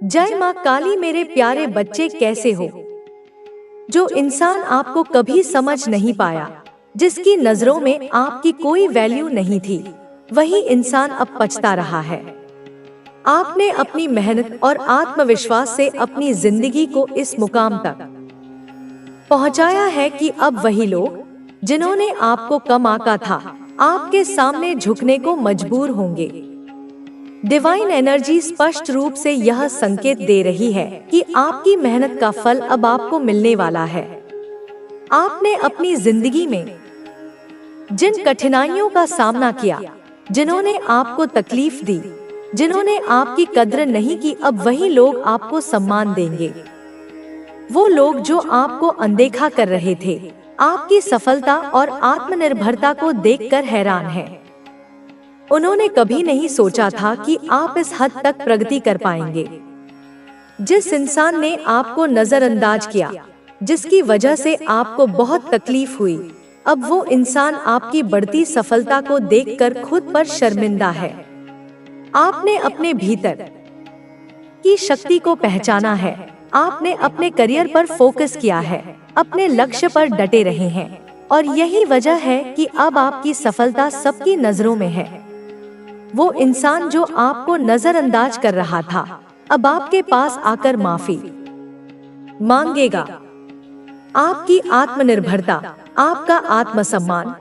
जय माँ काली। मेरे प्यारे बच्चे कैसे हो? जो इंसान आपको कभी समझ नहीं पाया, जिसकी नजरों में आपकी कोई वैल्यू नहीं थी, वही इंसान अब पछता रहा है। आपने अपनी मेहनत और आत्मविश्वास से अपनी जिंदगी को इस मुकाम तक पहुंचाया है कि अब वही लोग जिन्होंने आपको कम आंका था, आपके सामने झुकने को मजबूर होंगे। डिवाइन एनर्जी स्पष्ट रूप से यह संकेत दे रही है कि आपकी मेहनत का फल अब आपको मिलने वाला है। आपने अपनी जिंदगी में जिन कठिनाइयों का सामना किया, जिन्होंने आपको तकलीफ दी, जिन्होंने आपकी कद्र नहीं की, अब वही लोग आपको सम्मान देंगे। वो लोग जो आपको अनदेखा कर रहे थे, आपकी सफलता और आत्मनिर्भरता को देखकर हैरान हैं। उन्होंने कभी नहीं सोचा था कि आप इस हद तक प्रगति कर पाएंगे। जिस इंसान ने आपको नजरअंदाज किया, जिसकी वजह से आपको बहुत तकलीफ हुई, अब वो इंसान आपकी बढ़ती सफलता को देखकर खुद पर शर्मिंदा है। आपने अपने भीतर की शक्ति को पहचाना है। आपने अपने करियर पर फोकस किया है, अपने लक्ष्य पर डटे रहे हैं, और यही वजह है कि अब आपकी सफलता सबकी नजरों में है। वो इंसान जो आपको नजरअंदाज कर रहा था, अब आपके पास आकर माफी मांगेगा। आपकी आत्मनिर्भरता, आपका आत्मसम्मान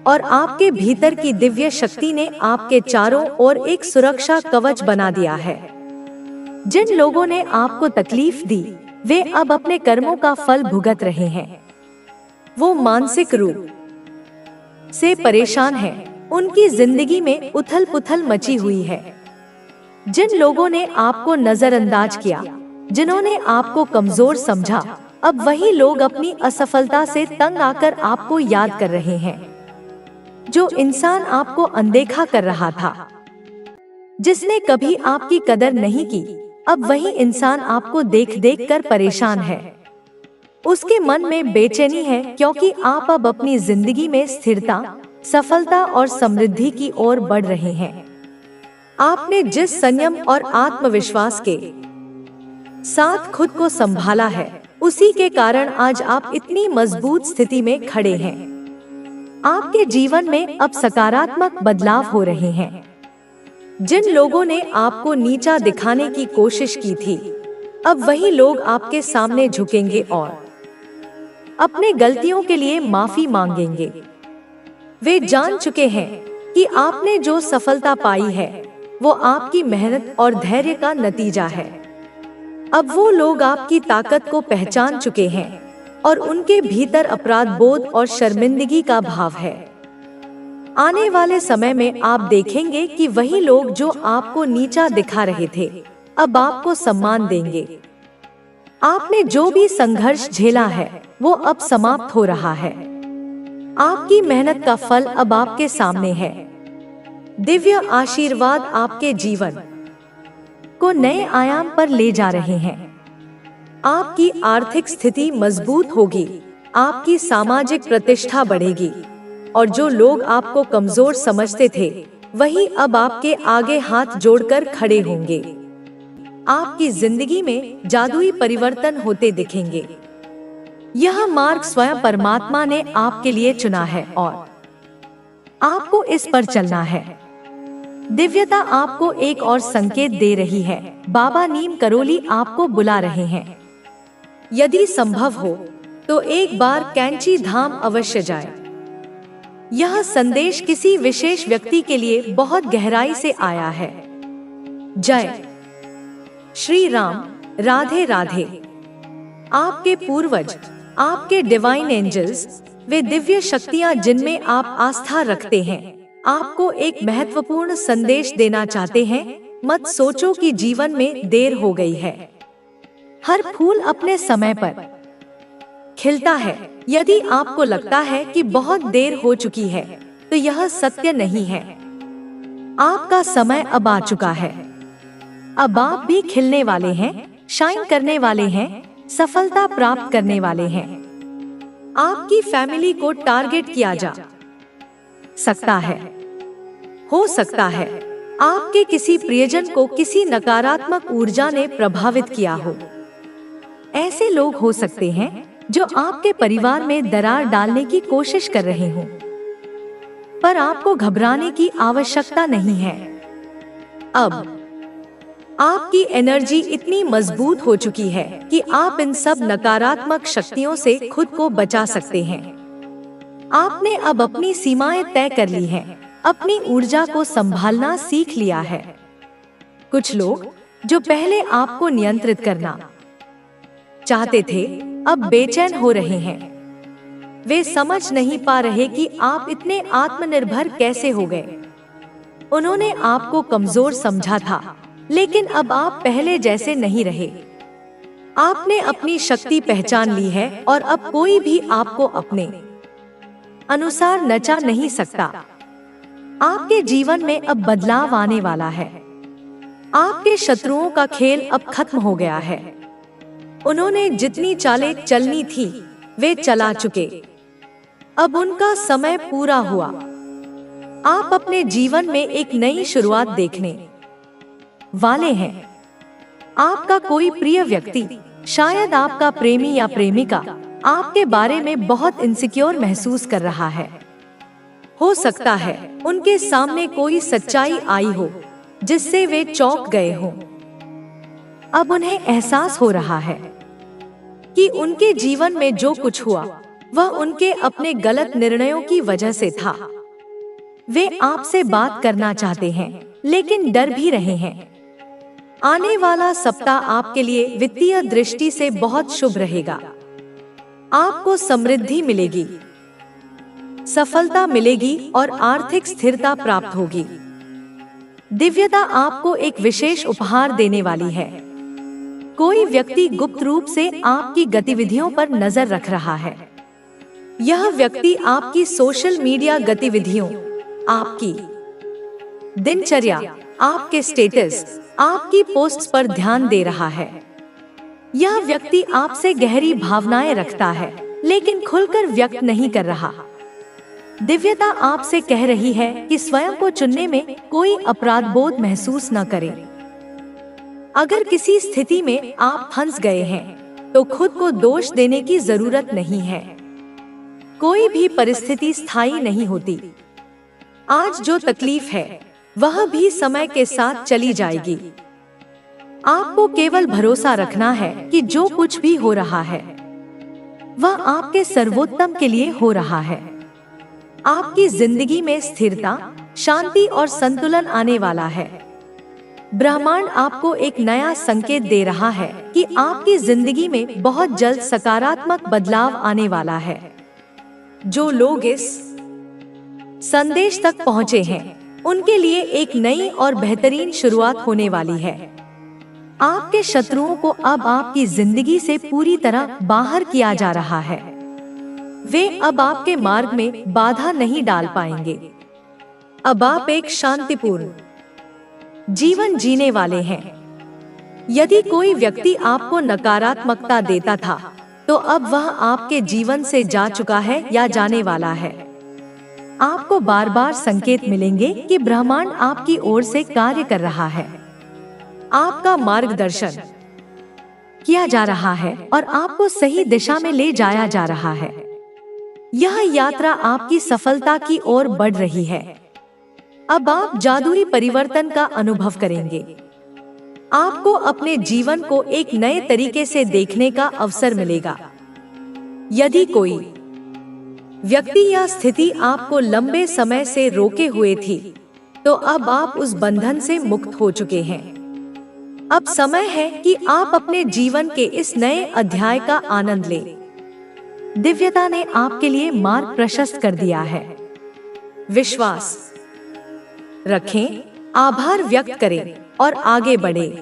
और आपके भीतर की दिव्य शक्ति ने आपके चारों ओर एक सुरक्षा कवच बना दिया है। जिन लोगों ने आपको तकलीफ दी, वे अब अपने कर्मों का फल भुगत रहे हैं। वो मानसिक रूप से परेशान हैं। उनकी जिंदगी में उथल-पुथल मची हुई है। जिन लोगों ने आपको नजरअंदाज किया, जिन्होंने आपको कमजोर समझा, अब वही लोग अपनी असफलता से तंग आकर आपको याद कर रहे हैं। जो इंसान आपको अनदेखा कर रहा था, जिसने कभी आपकी कदर नहीं की, अब वही इंसान आपको देख कर परेशान है। उसके मन में बेचैनी है, क्योंकि आप अब अपनी जिंदगी में स्थिरता, सफलता और समृद्धि की ओर बढ़ रहे हैं। आपने जिस संयम और आत्मविश्वास के साथ खुद को संभाला है, उसी के कारण आज आप इतनी मजबूत स्थिति में खड़े हैं। आपके जीवन में अब सकारात्मक बदलाव हो रहे हैं। जिन लोगों ने आपको नीचा दिखाने की कोशिश की थी, अब वही लोग आपके सामने झुकेंगे और अपने गलतियों के लिए माफी मांगेंगे। वे जान चुके हैं कि आपने जो सफलता पाई है, वो आपकी मेहनत और धैर्य का नतीजा है। अब वो लोग आपकी ताकत को पहचान चुके हैं और उनके भीतर अपराध बोध और शर्मिंदगी का भाव है। आने वाले समय में आप देखेंगे कि वही लोग जो आपको नीचा दिखा रहे थे, अब आपको सम्मान देंगे। आपने जो भी संघर्ष झेला है, वो अब समाप्त हो रहा है। आपकी मेहनत का फल अब आपके सामने है। दिव्य आशीर्वाद आपके जीवन को नए आयाम पर ले जा रहे हैं। आपकी आर्थिक स्थिति मजबूत होगी, आपकी सामाजिक प्रतिष्ठा बढ़ेगी, और जो लोग आपको कमजोर समझते थे, वही अब आपके आगे हाथ जोड़कर खड़े होंगे। आपकी जिंदगी में जादुई परिवर्तन होते दिखेंगे। यह मार्ग स्वयं परमात्मा ने आपके लिए चुना है और आपको इस पर चलना है। दिव्यता आपको एक और संकेत दे रही है। बाबा नीम करोली आपको बुला रहे हैं। यदि संभव हो तो एक बार कैंची धाम अवश्य जाए। यह संदेश किसी विशेष व्यक्ति के लिए बहुत गहराई से आया है। जय श्री राम। राधे राधे। आपके पूर्वज, आपके डिवाइन एंजल्स, वे दिव्य शक्तियां जिनमें आप आस्था रखते हैं, आपको एक महत्वपूर्ण संदेश देना चाहते हैं। मत सोचो कि जीवन में देर हो गई है। हर फूल अपने समय पर खिलता है। यदि आपको लगता है कि बहुत देर हो चुकी है, तो यह सत्य नहीं है। आपका समय अब आ चुका है। अब आप भी खिलने वाले हैं, शाइन करने वाले हैं, सफलता प्राप्त करने वाले हैं। आपकी फैमिली को टारगेट किया जा सकता है, हो सकता है आपके किसी प्रियजन को किसी नकारात्मक ऊर्जा ने प्रभावित किया हो। ऐसे लोग हो सकते हैं जो आपके परिवार में दरार डालने की कोशिश कर रहे हों, पर आपको घबराने की आवश्यकता नहीं है। अब आपकी एनर्जी इतनी मजबूत हो चुकी है कि आप इन सब नकारात्मक शक्तियों से खुद को बचा सकते हैं। आपने अब अपनी सीमाएं तय कर ली हैं, अपनी ऊर्जा को संभालना सीख लिया है। कुछ लोग जो पहले आपको नियंत्रित करना चाहते थे, अब बेचैन हो रहे हैं। वे समझ नहीं पा रहे कि आप इतने आत्मनिर्भर कैसे हो गए। उन्होंने आपको कमजोर समझा था, लेकिन अब आप पहले जैसे नहीं रहे। आपने अपनी शक्ति पहचान ली है और अब कोई भी आपको अपने अनुसार नचा नहीं सकता। आपके जीवन में अब बदलाव आने वाला है। आपके शत्रुओं का खेल अब खत्म हो गया है। उन्होंने जितनी चालें चलनी थी वे चला चुके। अब उनका समय पूरा हुआ। आप अपने जीवन में एक नई शुरुआत देखने वाले हैं। आपका कोई प्रिय व्यक्ति, शायद आपका प्रेमी या प्रेमिका, आपके बारे में बहुत इनसिक्योर महसूस कर रहा है। हो सकता है उनके सामने कोई सच्चाई आई हो जिससे वे चौंक गए हों। अब उन्हें एहसास हो रहा है कि उनके जीवन में जो कुछ हुआ वह उनके अपने गलत निर्णयों की वजह से था। वे आपसे बात करना चाहते हैं, लेकिन डर भी रहे हैं। आने वाला सप्ताह आपके लिए वित्तीय दृष्टि से बहुत शुभ रहेगा। आपको समृद्धि मिलेगी, सफलता मिलेगी और आर्थिक स्थिरता प्राप्त होगी। दिव्यता आपको एक विशेष उपहार देने वाली है। कोई व्यक्ति गुप्त रूप से आपकी गतिविधियों पर नजर रख रहा है। यह व्यक्ति आपकी सोशल मीडिया गतिविधियों, आपकी दिनचर्या, आपके स्टेटस, आपकी पोस्ट्स पर ध्यान दे रहा है। यह व्यक्ति आपसे गहरी भावनाएं रखता है, लेकिन खुलकर व्यक्त नहीं कर रहा। दिव्यता आपसे कह रही है कि स्वयं को चुनने में कोई अपराध बोध महसूस न करें। अगर किसी स्थिति में आप फंस गए हैं, तो खुद को दोष देने की जरूरत नहीं है। कोई भी परिस्थिति स्थायी नहीं होती। आज जो तकलीफ है वह भी समय के साथ चली जाएगी। आपको केवल भरोसा रखना है कि जो कुछ भी हो रहा है वह आपके सर्वोत्तम के लिए हो रहा है। आपकी जिंदगी में स्थिरता, शांति और संतुलन आने वाला है। ब्रह्मांड आपको एक नया संकेत दे रहा है कि आपकी जिंदगी में बहुत जल्द सकारात्मक बदलाव आने वाला है। जो लोग इस संदेश तक पहुंचे हैं, उनके लिए एक नई और बेहतरीन शुरुआत होने वाली है। आपके शत्रुओं को अब आपकी जिंदगी से पूरी तरह बाहर किया जा रहा है। वे अब आपके मार्ग में बाधा नहीं डाल पाएंगे। अब आप एक शांतिपूर्ण जीवन जीने वाले हैं। यदि कोई व्यक्ति आपको नकारात्मकता देता था, तो अब वह आपके जीवन से जा चुका है या जाने वाला है। आपको बार बार संकेत मिलेंगे कि ब्रह्मांड आपकी ओर से कार्य कर रहा है। आपका मार्गदर्शन किया जा रहा है और आपको सही दिशा में ले जाया जा रहा है। यह यात्रा आपकी सफलता की ओर बढ़ रही है। अब आप जादुई परिवर्तन का अनुभव करेंगे। आपको अपने जीवन को एक नए तरीके से देखने का अवसर मिलेगा। यदि कोई व्यक्ति या स्थिति आपको लंबे समय से रोके हुए थी, तो अब आप उस बंधन से मुक्त हो चुके हैं। अब समय है कि आप अपने जीवन के इस नए अध्याय का आनंद लें। दिव्यता ने आपके लिए मार्ग प्रशस्त कर दिया है। विश्वास रखें, आभार व्यक्त करें और आगे बढ़ें।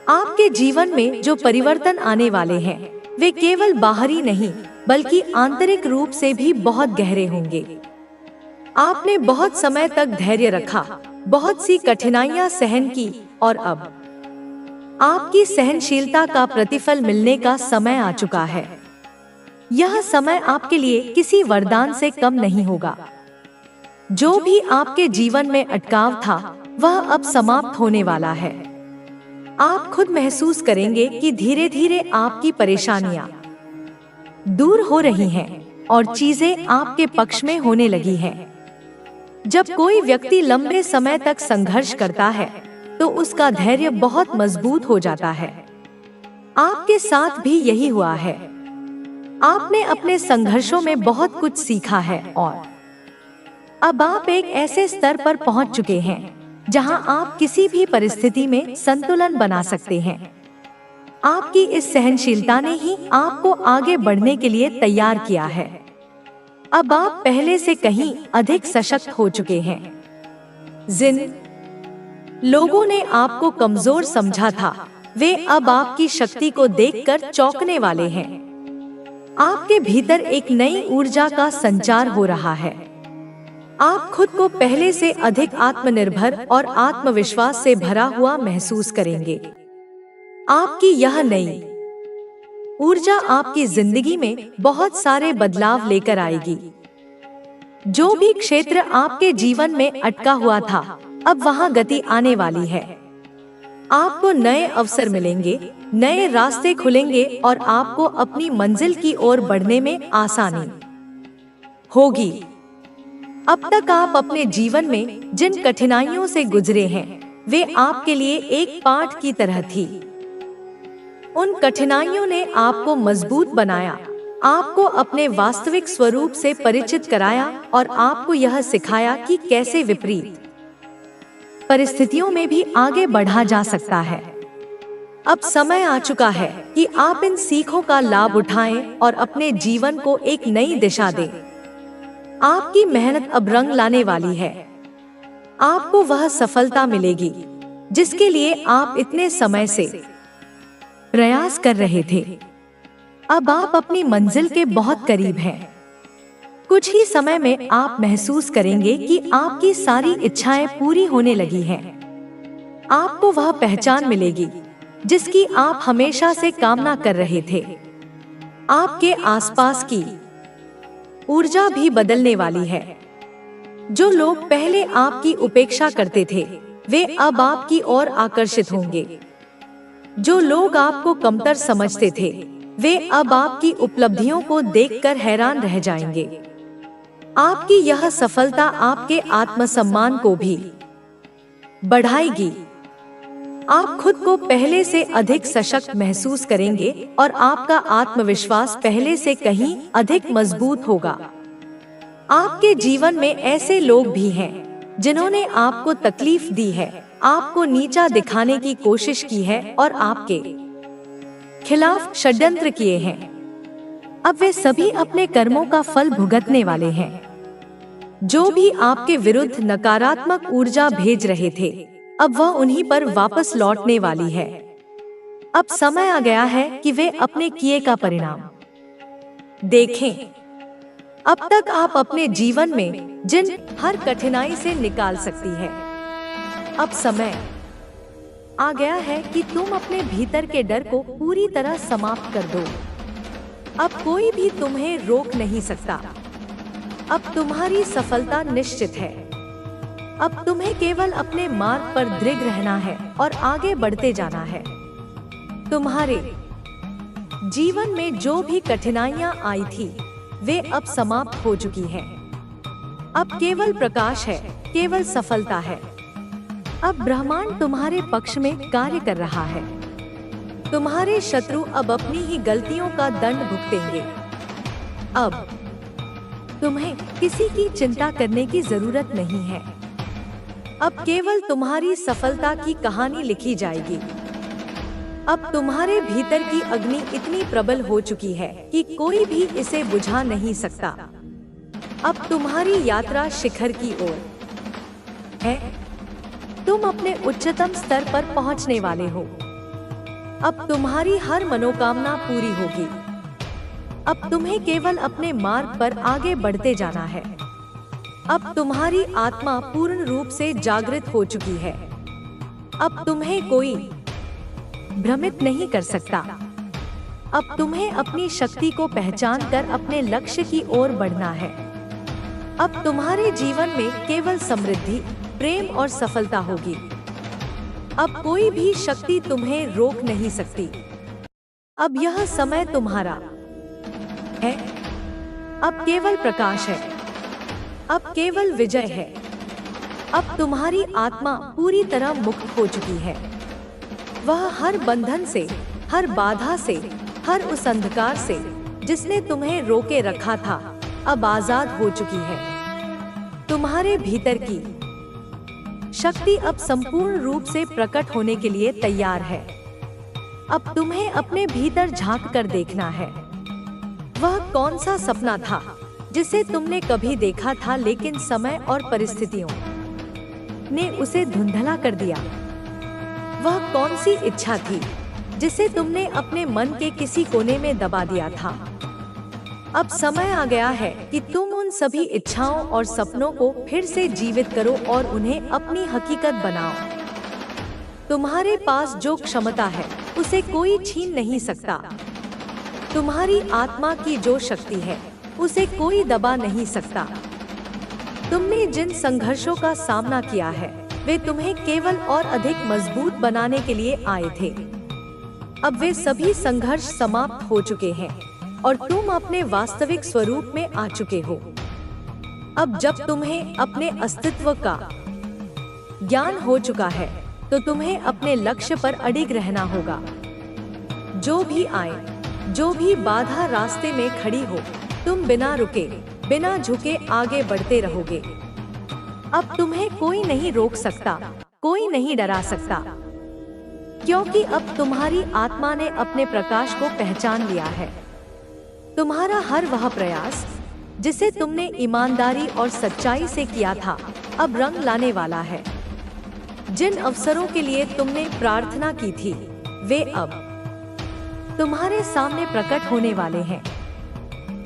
आपके जीवन में जो परिवर्तन आने वाले हैं, वे केवल बाहरी नहीं बल्कि आंतरिक रूप से भी बहुत गहरे होंगे। आपने बहुत समय तक धैर्य रखा, बहुत सी कठिनाइयां सहन की और अब आपकी सहनशीलता का प्रतिफल मिलने का समय आ चुका है। यह समय आपके लिए किसी वरदान से कम नहीं होगा। जो भी आपके जीवन में अटकाव था, वह अब समाप्त होने वाला है। आप खुद महसूस करेंगे कि धीरे धीरे आपकी परेशानियां दूर हो रही हैं और चीजें आपके पक्ष में होने लगी हैं। जब कोई व्यक्ति लंबे समय तक संघर्ष करता है तो उसका धैर्य बहुत मजबूत हो जाता है। आपके साथ भी यही हुआ है। आपने अपने संघर्षों में बहुत कुछ सीखा है और अब आप एक ऐसे स्तर पर पहुंच चुके हैं जहां आप किसी भी परिस्थिति में संतुलन बना सकते हैं। आपकी इस सहनशीलता ने ही आपको आगे बढ़ने के लिए तैयार किया है। अब आप पहले से कहीं अधिक सशक्त हो चुके हैं। जिन लोगों ने आपको कमजोर समझा था, वे अब आपकी शक्ति को देखकर चौंकने वाले हैं। आपके भीतर एक नई ऊर्जा का संचार हो रहा है। आप खुद को पहले से अधिक आत्मनिर्भर और आत्मविश्वास से भरा हुआ महसूस करेंगे। आपकी यह नई ऊर्जा आपकी जिंदगी में बहुत सारे बदलाव लेकर आएगी। जो भी क्षेत्र आपके जीवन में अटका हुआ था, अब वहां गति आने वाली है। आपको नए अवसर मिलेंगे, नए रास्ते खुलेंगे और आपको अपनी मंजिल की ओर बढ़ने में आसानी होगी। अब तक आप अपने जीवन में जिन कठिनाइयों से गुजरे हैं, वे आपके लिए एक पाठ की तरह थी। उन कठिनाइयों ने आपको मजबूत बनाया, आपको अपने वास्तविक स्वरूप से परिचित कराया और आपको यह सिखाया कि कैसे विपरीत परिस्थितियों में भी आगे बढ़ा जा सकता है। अब समय आ चुका है कि आप इन सीखों का लाभ उठाएं और अपने जीवन को एक नई दिशा दें। आपकी मेहनत अब रंग लाने वाली है। आपको वह सफलता मिलेगी जिसके लिए आप इतने समय से प्रयास कर रहे थे। अब आप अपनी मंजिल के बहुत करीब हैं। कुछ ही समय में आप महसूस करेंगे कि आपकी सारी इच्छाएं पूरी होने लगी हैं। आपको वह पहचान मिलेगी जिसकी आप हमेशा से कामना कर रहे थे। आपके आसपास की ऊर्जा भी बदलने वाली है। जो लोग पहले आपकी उपेक्षा करते थे, वे अब आपकी ओर आकर्षित होंगे। जो लोग आपको कमतर समझते थे, वे अब आपकी उपलब्धियों को देखकर हैरान रह जाएंगे। आपकी यह सफलता आपके आत्मसम्मान को भी बढ़ाएगी। आप खुद को पहले से अधिक सशक्त महसूस करेंगे और आपका आत्मविश्वास पहले से कहीं अधिक मजबूत होगा। आपके जीवन में ऐसे लोग भी हैं जिन्होंने आपको तकलीफ दी है, आपको नीचा दिखाने की कोशिश की है और आपके खिलाफ षड्यंत्र किए हैं। अब वे सभी अपने कर्मों का फल भुगतने वाले हैं। जो भी आपके विरुद्ध नकारात्मक ऊर्जा भेज रहे थे, अब वह उन्हीं पर वापस लौटने वाली है। अब समय आ गया है कि वे अपने किए का परिणाम देखें। अब तक आप अपने जीवन में जिन हर कठिनाई से निकाल सकती है, अब समय आ गया है कि तुम अपने भीतर के डर को पूरी तरह समाप्त कर दो। अब कोई भी तुम्हें रोक नहीं सकता। अब तुम्हारी सफलता निश्चित है। अब तुम्हें केवल अपने मार्ग पर दृढ़ रहना है और आगे बढ़ते जाना है। तुम्हारे जीवन में जो भी कठिनाइयां आई थी, वे अब समाप्त हो चुकी हैं। अब केवल प्रकाश है, केवल सफलता है। अब ब्रह्मांड तुम्हारे पक्ष में कार्य कर रहा है। तुम्हारे शत्रु अब अपनी ही गलतियों का दंड भुगतेंगे। अब तुम्हें किसी की चिंता करने की जरूरत नहीं है। अब केवल तुम्हारी सफलता की कहानी लिखी जाएगी। अब तुम्हारे भीतर की अग्नि इतनी प्रबल हो चुकी है कि कोई भी इसे बुझा नहीं सकता। अब तुम्हारी यात्रा शिखर की ओर है। तुम अपने उच्चतम स्तर पर पहुंचने वाले हो। अब तुम्हारी हर मनोकामना पूरी होगी। अब तुम्हें केवल अपने मार्ग पर आगे बढ़ते जाना है। अब तुम्हारी आत्मा पूर्ण रूप से जागृत हो चुकी है। अब तुम्हें कोई भ्रमित नहीं कर सकता। अब तुम्हें अपनी शक्ति को पहचान कर अपने लक्ष्य की ओर बढ़ना है। अब तुम्हारे जीवन में केवल समृद्धि, प्रेम और सफलता होगी। अब कोई भी शक्ति तुम्हें रोक नहीं सकती। अब यह समय तुम्हारा है। अब केवल प्रकाश है। अब केवल विजय है। अब तुम्हारी आत्मा पूरी तरह मुक्त हो चुकी है। वह हर बंधन से, हर बाधा से, हर उस अंधकार से जिसने तुम्हें रोके रखा था, अब आजाद हो चुकी है। तुम्हारे भीतर की शक्ति अब संपूर्ण रूप से प्रकट होने के लिए तैयार है। अब तुम्हें अपने भीतर झांक कर देखना है। वह कौन सा सपना था जिसे तुमने कभी देखा था, लेकिन समय और परिस्थितियों ने उसे धुंधला कर दिया? वह कौन सी इच्छा थी जिसे तुमने अपने मन के किसी कोने में दबा दिया था? अब समय आ गया है कि तुम उन सभी इच्छाओं और सपनों को फिर से जीवित करो और उन्हें अपनी हकीकत बनाओ। तुम्हारे पास जो क्षमता है उसे कोई छीन नहीं सकता। तुम्हारी आत्मा की जो शक्ति है उसे कोई दबा नहीं सकता। तुमने जिन संघर्षों का सामना किया है वे तुम्हें केवल और अधिक मजबूत बनाने के लिए आए थे। अब वे सभी संघर्ष समाप्त हो चुके हैं और तुम अपने वास्तविक स्वरूप में आ चुके हो। अब जब तुम्हें अपने अस्तित्व का ज्ञान हो चुका है तो तुम्हें अपने लक्ष्य पर अडिग रहना होगा। जो भी आए, जो भी बाधा रास्ते में खड़ी हो, तुम बिना रुके, बिना झुके आगे बढ़ते रहोगे। अब तुम्हें कोई नहीं रोक सकता, कोई नहीं डरा सकता, क्योंकि अब तुम्हारी आत्मा ने अपने प्रकाश को पहचान लिया है। तुम्हारा हर वह प्रयास जिसे तुमने ईमानदारी और सच्चाई से किया था, अब रंग लाने वाला है। जिन अवसरों के लिए तुमने प्रार्थना की थी, वे अब तुम्हारे सामने प्रकट होने वाले हैं।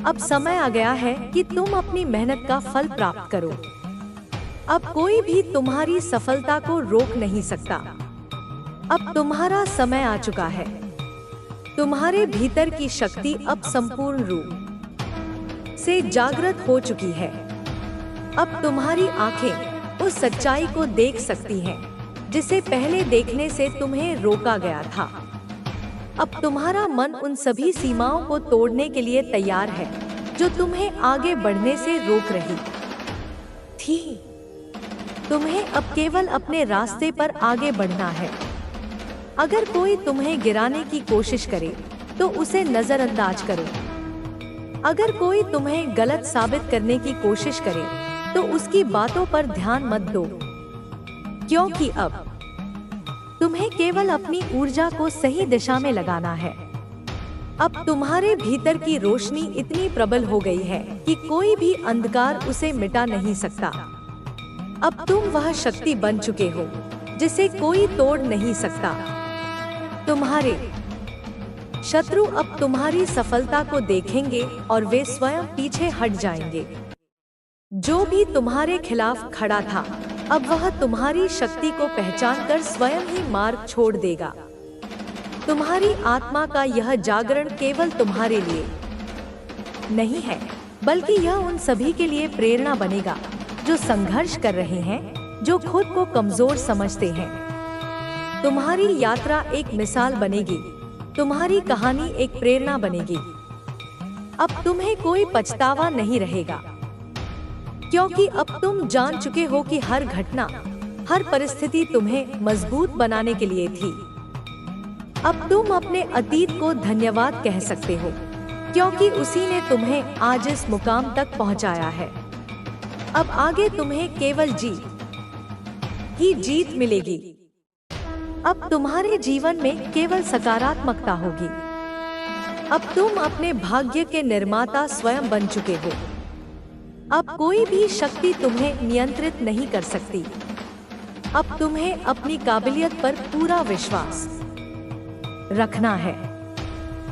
अब समय आ गया है कि तुम अपनी मेहनत का फल प्राप्त करो। अब कोई भी तुम्हारी सफलता को रोक नहीं सकता। अब तुम्हारा समय आ चुका है। तुम्हारे भीतर की शक्ति अब संपूर्ण रूप से जागृत हो चुकी है। अब तुम्हारी आंखें उस सच्चाई को देख सकती हैं जिसे पहले देखने से तुम्हें रोका गया था। अब तुम्हारा मन उन सभी सीमाओं को तोड़ने के लिए तैयार है जो तुम्हें आगे बढ़ने से रोक रही थी। तुम्हें अब केवल अपने रास्ते पर आगे बढ़ना है। अगर कोई तुम्हें गिराने की कोशिश करे तो उसे नजरअंदाज करो। अगर कोई तुम्हें गलत साबित करने की कोशिश करे तो उसकी बातों पर ध्यान मत दो, क्योंकि अब तुम्हें केवल अपनी ऊर्जा को सही दिशा में लगाना है। अब तुम्हारे भीतर की रोशनी इतनी प्रबल हो गई है कि कोई भी अंधकार उसे मिटा नहीं सकता। अब तुम वह शक्ति बन चुके हो जिसे कोई तोड़ नहीं सकता। तुम्हारे शत्रु अब तुम्हारी सफलता को देखेंगे और वे स्वयं पीछे हट जाएंगे। जो भी तुम्हारे खिलाफ खड़ा था, अब वह तुम्हारी शक्ति को पहचानकर स्वयं ही मार्ग छोड़ देगा। तुम्हारी आत्मा का यह जागरण केवल तुम्हारे लिए नहीं है, बल्कि यह उन सभी के लिए प्रेरणा बनेगा जो संघर्ष कर रहे हैं, जो खुद को कमजोर समझते हैं। तुम्हारी यात्रा एक मिसाल बनेगी, तुम्हारी कहानी एक प्रेरणा बनेगी। अब तुम्हें कोई पछतावा नहीं रहेगा, क्योंकि अब तुम जान चुके हो कि हर घटना, हर परिस्थिति तुम्हें मजबूत बनाने के लिए थी। अब तुम अपने अतीत को धन्यवाद कह सकते हो, क्योंकि उसी ने तुम्हें आज इस मुकाम तक पहुंचाया है। अब आगे तुम्हें केवल जीत ही जीत मिलेगी। अब तुम्हारे जीवन में केवल सकारात्मकता होगी। अब तुम अपने भाग्य के निर्माता स्वयं बन चुके हो। अब कोई भी शक्ति तुम्हें नियंत्रित नहीं कर सकती। अब तुम्हें अपनी काबिलियत पर पूरा विश्वास रखना है।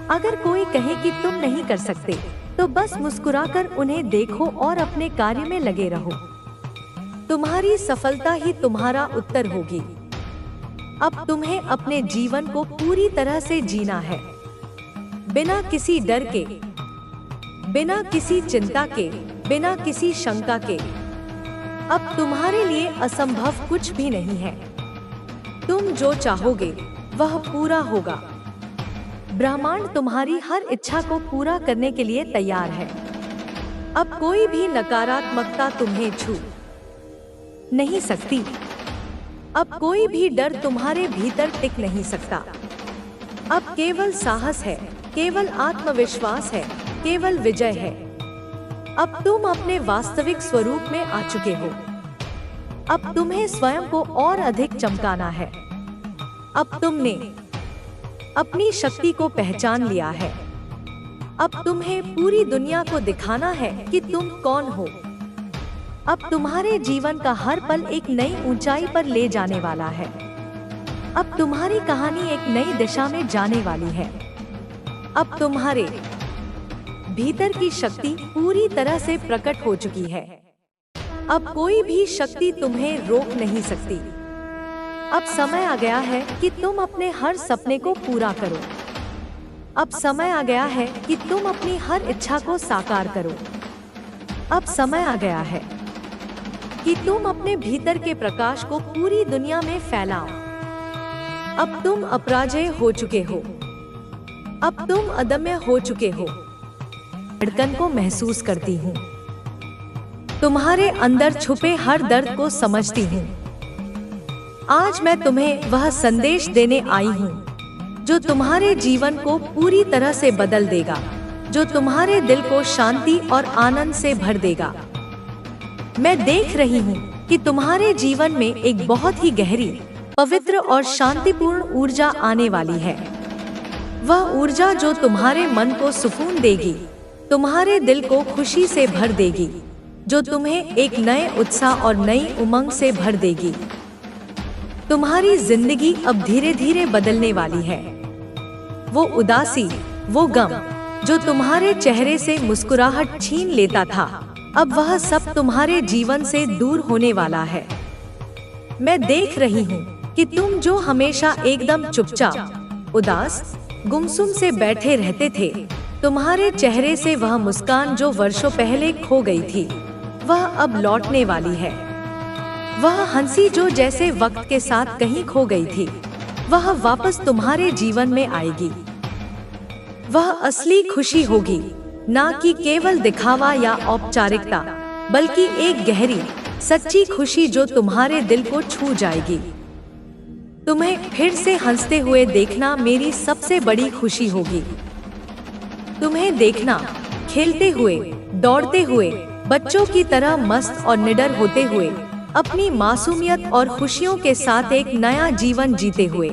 अगर कोई कहे कि तुम नहीं कर सकते, तो बस मुस्कुराकर उन्हें देखो और अपने कार्य में लगे रहो। तुम्हारी सफलता ही तुम्हारा उत्तर होगी। अब तुम्हें अपने जीवन को पूरी तरह से जीना है, बिना किसी डर के, बिना किसी चिंता के, बिना किसी शंका के। अब तुम्हारे लिए असंभव कुछ भी नहीं है। तुम जो चाहोगे वह पूरा होगा। ब्रह्मांड तुम्हारी हर इच्छा को पूरा करने के लिए तैयार है। अब कोई भी नकारात्मकता तुम्हें छू नहीं सकती। अब कोई भी डर तुम्हारे भीतर टिक नहीं सकता। अब केवल साहस है, केवल आत्मविश्वास है, केवल विजय है। अब तुम अपने वास्तविक स्वरूप में आ चुके हो। अब तुम्हें स्वयं को और अधिक चमकाना है। अब तुमने अपनी शक्ति को पहचान लिया है। अब तुम्हें पूरी दुनिया को दिखाना है कि तुम कौन हो। अब तुम्हारे जीवन का हर पल एक नई ऊंचाई पर ले जाने वाला है। अब तुम्हारी कहानी एक नई दिशा में जाने वाली है। अब तुम्हारे भीतर की शक्ति पूरी तरह से प्रकट हो चुकी है। अब कोई भी शक्ति तुम्हें रोक नहीं सकती। अब समय आ गया है कि तुम अपने हर सपने को पूरा करो। अब समय आ गया है कि तुम अपनी हर इच्छा को साकार करो। अब समय आ गया है कि तुम अपने भीतर के प्रकाश को पूरी दुनिया में फैलाओ। अब तुम अपराजय हो चुके हो। अब तुम अदम्य हो चुके हो। धड़कन को महसूस करती हूँ। तुम्हारे अंदर छुपे हर दर्द को समझती हूँ। आज मैं तुम्हें वह संदेश देने आई हूँ जो तुम्हारे जीवन को पूरी तरह से बदल देगा, जो तुम्हारे दिल को शांति और आनंद से भर देगा। मैं देख रही हूँ कि तुम्हारे जीवन में एक बहुत ही गहरी, पवित्र और शांतिपूर्ण ऊर्जा आने वाली है। वह ऊर्जा जो तुम्हारे मन को सुकून देगी, तुम्हारे दिल को खुशी से भर देगी, जो तुम्हें एक नए उत्साह और नई उमंग से भर देगी। तुम्हारी जिंदगी अब धीरे धीरे बदलने वाली है। वो उदासी, वो गम जो तुम्हारे चेहरे से मुस्कुराहट छीन लेता था, अब वह सब तुम्हारे जीवन से दूर होने वाला है। मैं देख रही हूँ कि तुम जो हमेशा एकदम चुपचाप, उदास, गुमसुम से बैठे रहते थे, तुम्हारे चेहरे से वह मुस्कान जो वर्षों पहले खो गई थी, वह अब लौटने वाली है। वह हंसी जो जैसे वक्त के साथ कहीं खो गई थी, वह वापस तुम्हारे जीवन में आएगी। वह असली खुशी होगी, ना कि केवल दिखावा या औपचारिकता, बल्कि एक गहरी, सच्ची खुशी जो तुम्हारे दिल को छू जाएगी। तुम्हें फिर से हंसते हुए देखना मेरी सबसे बड़ी खुशी होगी। तुम्हें देखना खेलते हुए, दौड़ते हुए, बच्चों की तरह मस्त और निडर होते हुए, अपनी मासूमियत और खुशियों के साथ एक नया जीवन जीते हुए।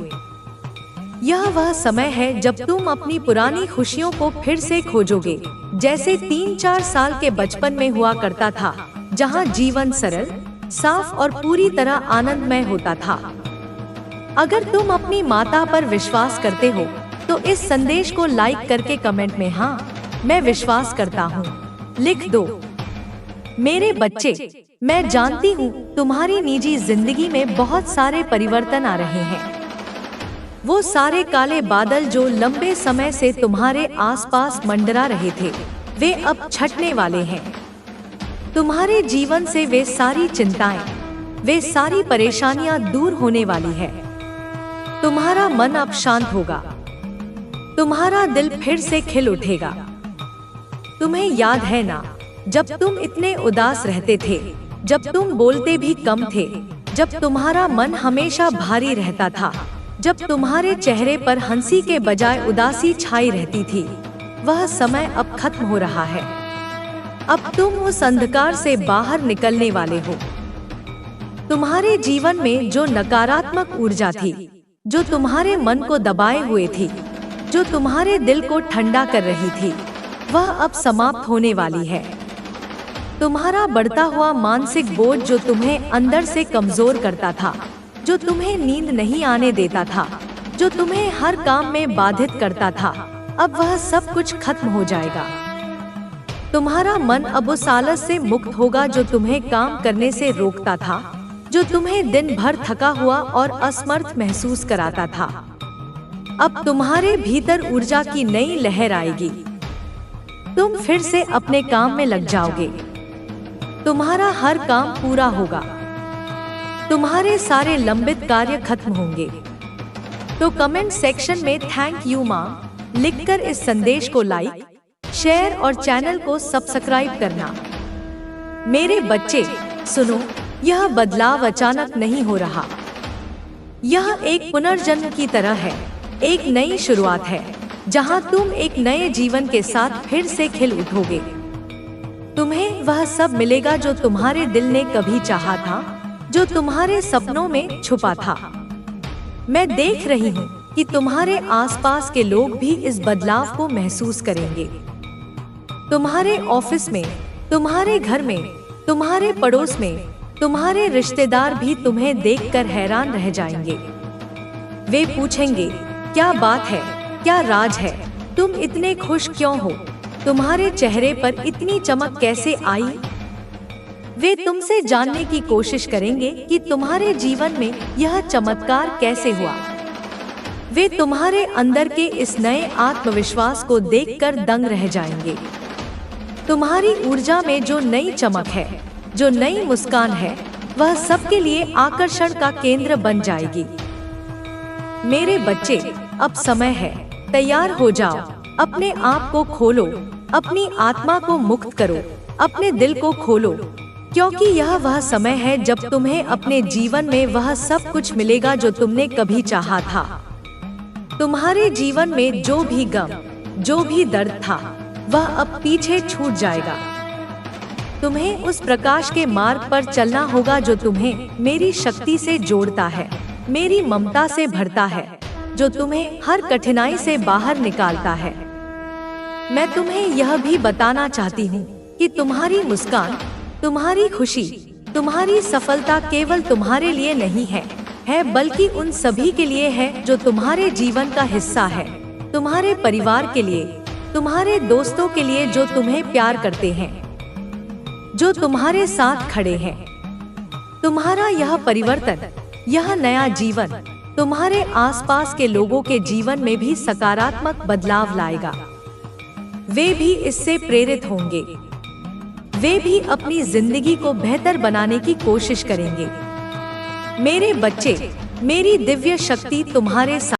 यह वह समय है जब तुम अपनी पुरानी खुशियों को फिर से खोजोगे, जैसे 3-4 साल के बचपन में हुआ करता था, जहां जीवन सरल, साफ और पूरी तरह आनंदमय होता था। अगर तुम अपनी माता पर विश्वास करते हो तो इस संदेश को लाइक करके कमेंट में हाँ, मैं विश्वास करता हूँ लिख दो। मेरे बच्चे, मैं जानती हूँ तुम्हारी निजी जिंदगी में बहुत सारे परिवर्तन आ रहे हैं। वो सारे काले बादल जो लंबे समय से तुम्हारे आसपास मंडरा रहे थे, वे अब छटने वाले हैं। तुम्हारे जीवन से वे सारी चिंताएं, वे सारी परेशानियां दूर होने वाली है। तुम्हारा मन अब शांत होगा। तुम्हारा दिल फिर से खिल उठेगा। तुम्हें याद है ना, जब तुम इतने उदास रहते थे, जब तुम बोलते भी कम थे, जब तुम्हारा मन हमेशा भारी रहता था, जब तुम्हारे चेहरे पर हंसी के बजाय उदासी छाई रहती थी, वह समय अब खत्म हो रहा है। अब तुम उस अंधकार से बाहर निकलने वाले हो। तुम्हारे जीवन में जो नकारात्मक ऊर्जा थी, जो तुम्हारे मन को दबाए हुए थी, जो तुम्हारे दिल को ठंडा कर रही थी, वह अब समाप्त होने वाली है। तुम्हारा बढ़ता हुआ मानसिक बोझ जो तुम्हें अंदर से कमजोर करता था, जो तुम्हें नींद नहीं आने देता था, जो तुम्हें हर काम में बाधित करता था, अब वह सब कुछ खत्म हो जाएगा। तुम्हारा मन अब उस आलस से मुक्त होगा जो तुम्हें काम करने से रोकता था, जो तुम्हें दिन भर थका हुआ और असमर्थ महसूस कराता था। अब तुम्हारे भीतर ऊर्जा की नई लहर आएगी। तुम फिर से अपने काम में लग जाओगे। तुम्हारा हर काम पूरा होगा। तुम्हारे सारे लंबित कार्य खत्म होंगे। तो कमेंट सेक्शन में थैंक यू माँ लिखकर इस संदेश को लाइक, शेयर और चैनल को सब्सक्राइब करना। मेरे बच्चे सुनो, यह बदलाव अचानक नहीं हो रहा। यह एक पुनर्जन्म की तरह है, एक नई शुरुआत है जहां तुम एक नए जीवन के साथ फिर से खिल उठोगे। तुम्हें वह सब मिलेगा जो तुम्हारे दिल ने कभी चाहा था, जो तुम्हारे सपनों में छुपा था। मैं देख रही हूँ कि तुम्हारे आसपास के लोग भी इस बदलाव को महसूस करेंगे। तुम्हारे ऑफिस में, तुम्हारे घर में, तुम्हारे पड़ोस में, तुम्हारे रिश्तेदार भी तुम्हें देखकर हैरान रह जाएंगे। वे पूछेंगे, क्या बात है, क्या राज है, तुम इतने खुश क्यों हो, तुम्हारे चेहरे पर इतनी चमक कैसे आई? वे तुमसे जानने की कोशिश करेंगे कि तुम्हारे जीवन में यह चमत्कार कैसे हुआ। वे तुम्हारे अंदर के इस नए आत्मविश्वास को देखकर दंग रह जाएंगे। तुम्हारी ऊर्जा में जो नई चमक है, जो नई मुस्कान है, वह सबके लिए आकर्षण का केंद्र बन जाएगी। मेरे बच्चे, अब समय है, तैयार हो जाओ। अपने आप को खोलो, अपनी आत्मा को मुक्त करो, अपने दिल को खोलो, क्योंकि यह वह समय है जब तुम्हें अपने जीवन में वह सब कुछ मिलेगा जो तुमने कभी चाहा था। तुम्हारे जीवन में जो भी गम, जो भी दर्द था, वह अब पीछे छूट जाएगा। तुम्हें उस प्रकाश के मार्ग पर चलना होगा जो तुम्हें मेरी शक्ति से जोड़ता है, मेरी ममता से भरता है, जो तुम्हें हर कठिनाई से बाहर निकालता है। मैं तुम्हें यह भी बताना चाहती हूँ कि तुम्हारी मुस्कान, तुम्हारी खुशी, तुम्हारी सफलता केवल तुम्हारे लिए नहीं है बल्कि उन सभी के लिए है जो तुम्हारे जीवन का हिस्सा है। तुम्हारे परिवार के लिए, तुम्हारे दोस्तों के लिए जो तुम्हें प्यार करते हैं, जो तुम्हारे साथ खड़े हैं। तुम्हारा यह परिवर्तन, यह नया जीवन तुम्हारे आसपास के लोगों के जीवन में भी सकारात्मक बदलाव लाएगा। वे भी इससे प्रेरित होंगे। वे भी अपनी जिंदगी को बेहतर बनाने की कोशिश करेंगे। मेरे बच्चे, मेरी दिव्य शक्ति तुम्हारे साथ